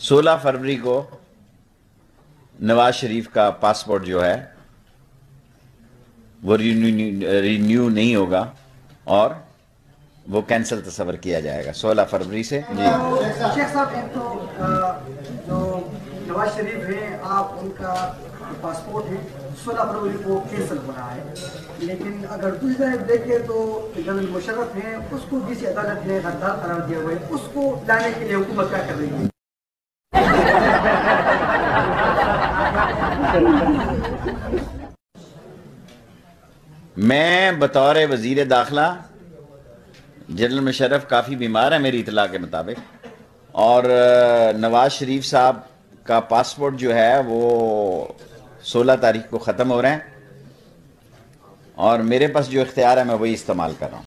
16 फरवरी को नवाज शरीफ का पासपोर्ट जो है वो रिन्यू नहीं होगा और वो कैंसिल तस्वर किया जाएगा 16 फरवरी से। जी शेख साहब, एक तो जो नवाज शरीफ है, आप उनका पासपोर्ट है 16 फरवरी को कैंसिल हो रहा है, लेकिन अगर दूसरी तरफ देखें तो जनरल मुशर्रफ है, उसको डीसी अदालत ने हकदार करार दिया हुआ है, उसको लाने के लिए हुकूमत क्या कर रही है? मैं बतौर वजीर दाखिला, जनरल मुशर्रफ काफ़ी बीमार है मेरी इतला के मुताबिक, और नवाज शरीफ साहब का पासपोर्ट जो है वो 16 तारीख को ख़त्म हो रहे हैं और मेरे पास जो इख्तियार है मैं वही इस्तेमाल कर रहा हूँ।